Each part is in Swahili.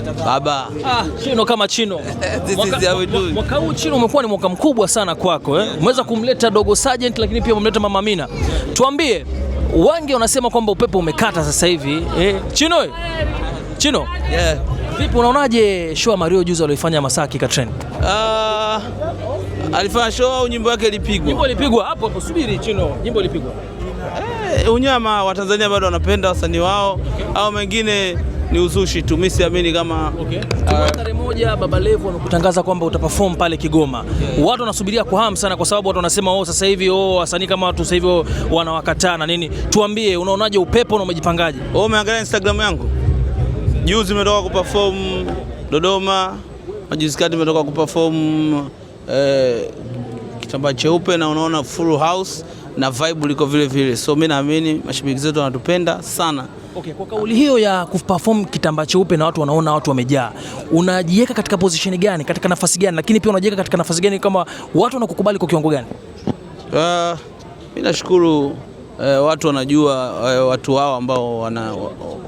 Baba. Chino kama Chino. Mwaka huu Chino umekuwa ni mwaka mkubwa sana kwako Umeweza kumleta Dogo Sergeant lakini pia umemleta Mama Amina. Tuambie, wengi wanasema kwamba upepo umekata sasa hivi. Chino. Yeah. Vipi unaonaje show Mario juzi aliyofanya Masaki ka trend? Alifanya show au nyimbo yake ilipigwa? Nyimbo ilipigwa hapo subiri Chino. Nyimbo ilipigwa. Unyama wa Tanzania bado wanapenda wasanii wao au mengine ni uzushi tu. Mimi siamini kama tarehe moja Baba Levo amekutangaza kwamba utaperform pale Kigoma. Watu wanasubiria kwa hamu sana kwa sababu watu wanasema sasa hivi wasanii kama watu sasa hivi wanawakataa na nini. Tuambie unaonaje upepo na umejipangaje? Umeangalia Instagram yangu? Juzi nimetoka kuperform Dodoma, juzi kati nimetoka kuperform Kitambaa Cheupe na unaona full house na vibe liko vile vile. So mimi naamini mashabiki zetu wanatupenda sana. Kwa kauli hiyo ya kuperform Kitambaa Cheupe na watu wanaona watu wamejaa, unajiweka katika position gani, katika nafasi gani, lakini pia unajiweka katika nafasi gani kama watu wanakukubali kwa kiwango gani? Mimi nashukuru watu wanajua watu wao ambao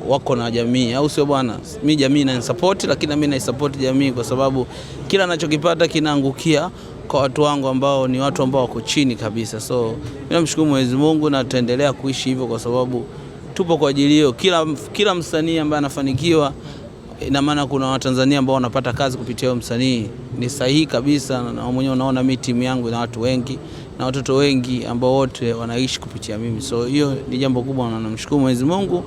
wako na jamii, au sio bwana? Mimi jamii na support, lakini mimi na support jamii kwa sababu kila ninachokipata kinaangukia kwa watu wangu ambao ni watu ambao wako chini kabisa. So mimi namshukuru Mwenyezi Mungu na tutaendelea kuishi hivyo kwa sababu tupo kwa ajili hiyo. Kila msanii ambaye anafanikiwa, ina maana kuna Watanzania ambao wanapata kazi kupitia huyo msanii. Ni sahihi kabisa, na mwenyewe unaona mimi timu yangu na watu wengi na watoto wengi ambao wote wanaishi kupitia mimi. So hiyo ni jambo kubwa na namshukuru Mwenyezi Mungu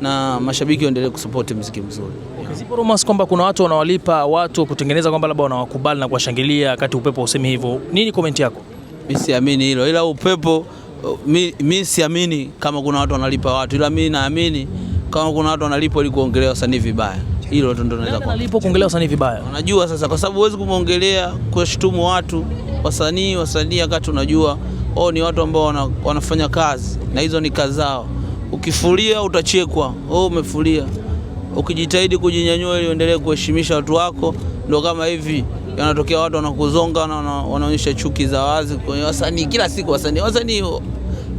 na mashabiki waendelee kusupport muziki mzuri. Zipo rumors kwamba kuna watu wanawalipa watu kutengeneza kwamba labda wanawakubali na kuwashangilia wakati upepo usemi hivyo. Nini comment yako? Mimi siamini hilo. Ila upepo mimi siamini kama kuna watu wanalipa watu. Ila mimi naamini kama kuna watu wanalipa ili kuongelea wasanii vibaya. Hilo ndio naweza kuona. Wanalipa kuongelea wasanii vibaya. Unajua sasa kwa sababu huwezi kumuongelea kushtumu watu wasanii wakati unajua ni watu ambao wanafanya kazi na hizo ni kazi zao. Ukifulia utachekwa. Umefulia. Ukijitahidi kujinyanyua ili uendelee kuheshimisha watu wako, ndio kama hivi yanatokea watu wanakuzonga na wanaonyesha chuki za wazi kwa wasanii kila siku. Wasanii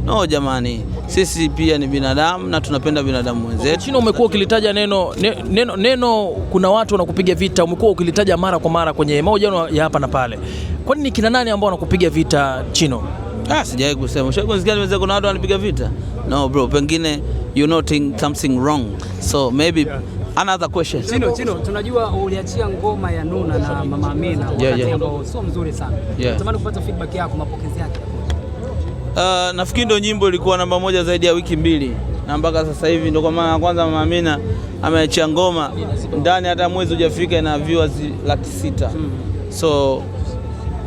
no jamani, sisi pia ni binadamu na tunapenda binadamu wenzetu. Chino, umekuwa ukilitaja neno kuna watu wanakupiga vita, umekuwa ukilitaja mara kwa mara kwenye mahojiano ya hapa na pale. Kwa nini kina nani ambao wanakupiga vita Chino? Sijawahi kusema. Ushakusikia nimesema kuna watu wanapiga vita? No bro, pengine you noting something wrong. So maybe another question. Chino, tunajua uliachia ngoma ya Nuna na Mama Amina wakati ambao sio mzuri sana. Natamani kupata feedback yako, mapokezi yake. Nafikiri ndio nyimbo ilikuwa namba 1 zaidi ya wiki 2 na mpaka sasa hivi ndio kwa maana kwanza Mama Amina ameachia ngoma ndani hata mwezi hujafika na viewers 600,000. So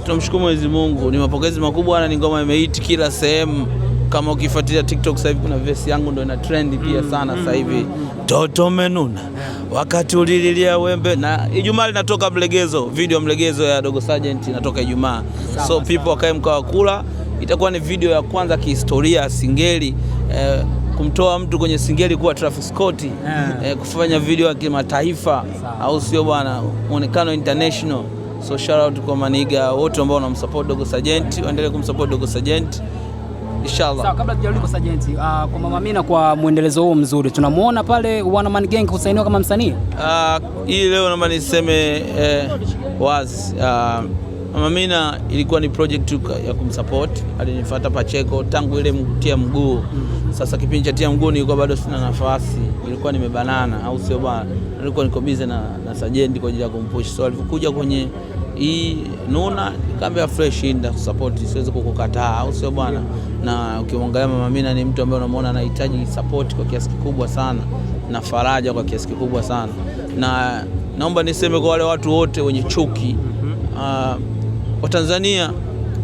tunamshukuru Mwenyezi Mungu, ni mapokezi makubwa na ni ngoma imehit kila sehemu. Kama ukifuatilia TikTok sasa hivi kuna verse yangu ndio ina trend pia sana sasa hivi. Toto menuna wakati ulililia wembe, na Ijumaa linatoka mlegezo, video mlegezo ya Dogo Sergeant inatoka Ijumaa. So people wakae mkao kula, itakuwa ni video ya kwanza kihistoria singeli, kumtoa mtu kwenye singeli kuwa Travis Scott, kufanya video ya kimataifa, au sio bwana, muonekano international. So shout out kwa maniga wote ambao wanamsupport Dogo Sergeant, waendelee kumsupport Dogo Sergeant inshallah. Sawa, kabla tujarudi kwa Sergeant, kwa Mama Amina kwa muendelezo huo mzuri, tunamuona pale One Man Gang kusainiwa kama msanii. Hii leo naomba niseme wazi, Mama Amina ilikuwa ni project ya kumsupport. Alinifuata Pacheco tangu ile mtia mguu. Sasa kipindi cha tia mguu nilikuwa bado sina nafasi, nilikuwa nimebanana, au sio bwana, nilikuwa niko busy na Sergeant kwa ajili ya kumpush. So alipokuja kwenye hii Nuna nikamwambia fresh inda support, siwezi kukukataa, au sio bwana. Na ukimwangalia Mama Amina ni mtu ambaye unamuona anahitaji support kwa kiasi kikubwa sana na faraja kwa kiasi kikubwa sana. Na naomba niseme kwa wale watu wote wenye chuki, wa Tanzania,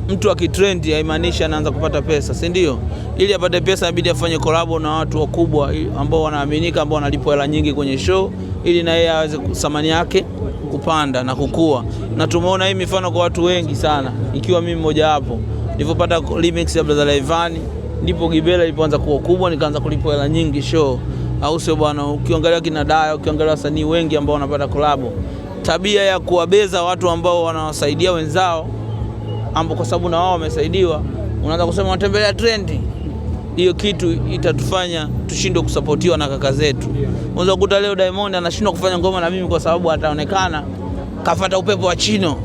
mtu akitrend haimaanishi anaanza kupata pesa, si ndio? Ili apate pesa inabidi afanye collab na watu wakubwa ambao wanaaminika, ambao wanalipwa hela nyingi kwenye show, ili na yeye aweze thamani yake kupanda na kukua. Na tumeona hii mifano kwa watu wengi sana, ikiwa mimi mmoja wapo. Nilipopata remix ya Brother Ivani, ndipo Gibela ilipoanza kuwa kubwa, nikaanza kulipwa hela nyingi show, au sio bwana? Ukiangalia kina Daya, ukiangalia wasanii wengi ambao wanapata collab, tabia ya kuwabeza watu ambao wanawasaidia wenzao, ambao kwa sababu na wao wamesaidiwa, unaanza kusema watembelea trendi. hiyo kitu itatufanya tushindwe kusapotiwa na kaka zetu. Unaweza kukuta leo Diamond anashindwa kufanya ngoma na mimi kwa sababu ataonekana kafuata upepo wa Chino.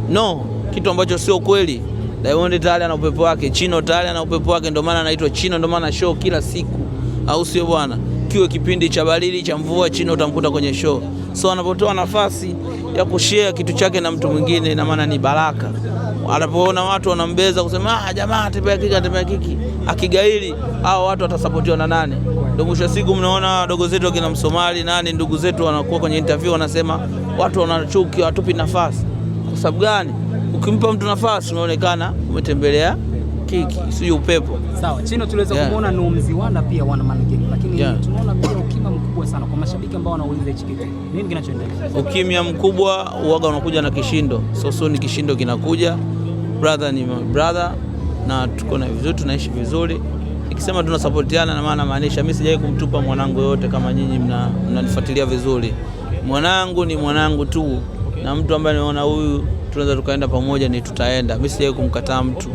No, kitu ambacho sio kweli. Diamond tayari ana upepo wake, Chino tayari ana upepo wake, ndio maana anaitwa Chino, ndio maana show kila siku, au sio bwana? Kiwe kipindi cha baridi, cha mvua, Chino utamkuta kwenye show. So anapotoa nafasi ya kushare kitu chake na mtu mwingine, na maana ni baraka. Anapoona watu wanambeza kusema jamaa atembea kiki, akigaili hao watu watasapotiwa na nani? Ndio mwisho siku mnaona dogo zetu kina Msomali nani, ndugu zetu wanakuwa kwenye interview wanasema watu wanachuki, watupi nafasi. Kwa sababu gani? Ukimpa mtu nafasi unaonekana umetembelea kiki, sio upepo. Sawa, Chino tuliweza kumuona ni Mziwanda pia wana management, lakini tunaona pia ukimya mkubwa sana kwa mashabiki ambao wanauliza hichi kitu. Nini kinachoendelea? Ukimya mkubwa uoga unakuja na kishindo. So ni kishindo kinakuja. Brother ni brother na tuko na vizuri, tunaishi vizuri. Nikisema tunasupportiana na maana maanisha mimi sijawahi kumtupa mwanangu yote kama nyinyi mnanifuatilia vizuri. Mwanangu ni mwanangu tu, na mtu ambaye naona huyu tunaweza tukaenda pamoja ni tutaenda. Mimi sijawahi kumkataa mtu.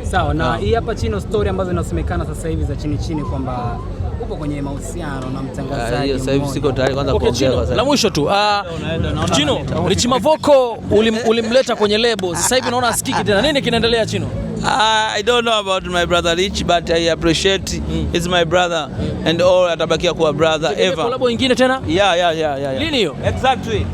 Sawa, na hii hapa Chino story ambazo zinasemekana sasa hivi za chini kwamba upo kwenye mahusiano na mtangazaji. Sasa hivi siko tayari kwanza kuongea kwa sasa. La mwisho tu. Chino, Rich Mavoko ulimleta kwenye lebo. Sasa hivi naona asikiki tena. Nini kinaendelea Chino? I don't know about my brother Rich, but I appreciate he's my brother and all atabakia kuwa brother ever. Collab nyingine tena? Yeah. Lini hiyo? Exactly.